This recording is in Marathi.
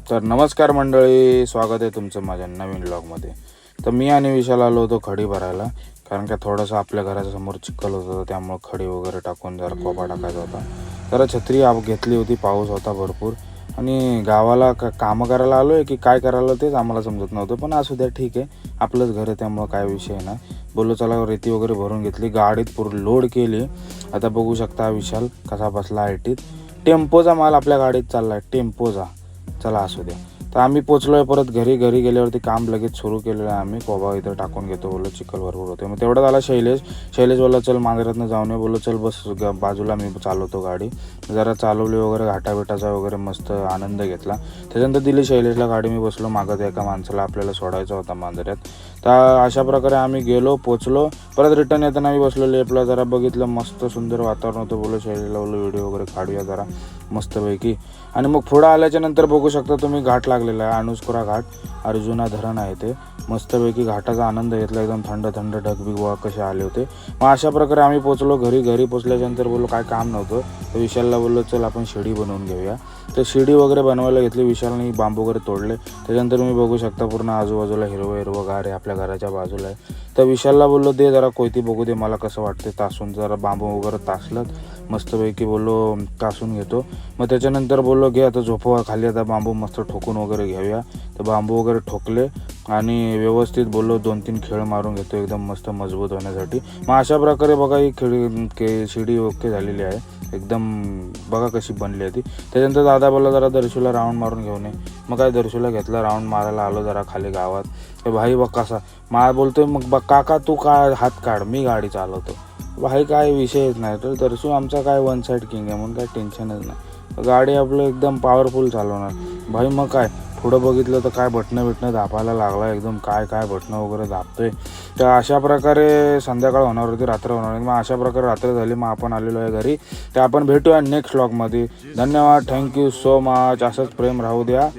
तर नमस्कार मंडळी, स्वागत आहे तुमचं माझ्या नवीन व्लॉगमध्ये. तर मी आणि विशाल आलो होतो खडी भरायला, कारण का थोडंसं आपल्या घराच्या समोर चिखल होतं, त्यामुळे खडी वगैरे टाकून जरा कोबा टाकायचा होता. जरा छत्री घेतली होती, पाऊस होता भरपूर आणि गावाला कामं करायला आलो आहे की काय करायला तेच आम्हाला समजत नव्हतं. पण असू द्या, ठीक आहे, आपलंच घर आहे त्यामुळं काय विषय नाही. बोललो चला रेती वगैरे भरून घेतली, गाडीत पूर्ण लोड केली. आता बघू शकता विशाल कसा बसला आयटीत. टेम्पोचा माल आपल्या गाडीत चालला आहे, टेम्पोचा. चला असू द्या. तर आम्ही पोचलो आहे परत घरी गेल्यावरती काम लगेच सुरू केलेलं आहे आम्ही. कोबा इथं टाकून घेतो बोललो, चिखल भरपूर होते. मग तेवढ्यात आला शैलेश बोलला चल मांजरातनं जाऊन ये. बोललो चल बस बाजूला, मी चालवतो गाडी. जरा चालवली वगैरे, घाटाबिटाचा वगैरे मस्त आनंद घेतला. त्याच्यानंतर दिली शैलेशला गाडी, मी बसलो मागत. एका माणसाला आपल्याला सोडायचा होता मांजऱ्यात. तर अशा प्रकारे आम्ही गेलो, पोचलो. परत रिटर्न येताना आम्ही बसलो लेपला, जरा बघितलं मस्त सुंदर वातावरण होतं. बोललो शैलेशला, बोललो व्हिडिओ वगैरे काढूया जरा मस्तपैकी. आणि मग पुढं आल्याच्या नंतर बघू शकता तुम्ही घाट लागलेला आहे, अनुस्कुरा घाट, अर्जुना धरण आहे ते. मस्तपैकी घाटाचा आनंद घेतला, एकदम थंड थंड ढगबिग गोळा कसे आले होते. मग अशा प्रकारे आम्ही पोचलो घरी पोचल्याच्यानंतर बोललो काय काम नव्हतं, तर विशालला बोललो चल आपण शिडी बनवून घेऊया. तर शिडी वगैरे बनवायला घेतली. विशालने बांबू वगैरे तोडले. त्याच्यानंतर तुम्ही बघू शकता पूर्ण आजूबाजूला हिरवं गार आहे, आपल्या घराच्या बाजूला आहे. तर विशालला बोललो दे जरा कोयती बघू दे मला कसं वाटते तासून. जरा बांबू वगैरे तासलं मस्तपैकी, बोललो तासून घेतो. मग त्याच्यानंतर बोललो घे आता झोपवा खाली, आता बांबू मस्त ठोकून वगैरे घेऊया. तर बांबू वगैरे ठोकले आणि व्यवस्थित बोललो 2-3 खेळ मारून घेतो एकदम मस्त मजबूत होण्यासाठी. मग अशा प्रकारे बघा ही शिडी ओके झालेली आहे एकदम. बघा कशी बनली आहे ती. त्याच्यानंतर दादा बोलला जरा दर्शूला राऊंड मारून घेऊन ये. मग काय दर्शूला घेतला, राऊंड मारायला आलो जरा खाली गावात. ते भाई बघ कसा बोलतोय, मग बघ काका तू काय हात काढ, मी गाडी चालवतो. भाई काय विषयच नाही. तर दर्शू आमचा काय वन साईड किंग आहे म्हणून काय टेन्शनच नाही. गाडी आपलं एकदम पॉवरफुल चालवणार भाई. मग काय पुढं बघितलं तर काय बटणं दाबायला लागला एकदम, काय बटणं वगैरे दाबतोय. तर अशा प्रकारे संध्याकाळ होणार होती, रात्र होणार होती. मग अशा प्रकारे रात्र झाली. मग आपण आलेलो आहे घरी. तर आपण भेटूया नेक्स्ट व्लॉगमध्ये. धन्यवाद, थँक्यू सो मच. असंच प्रेम राहू द्या.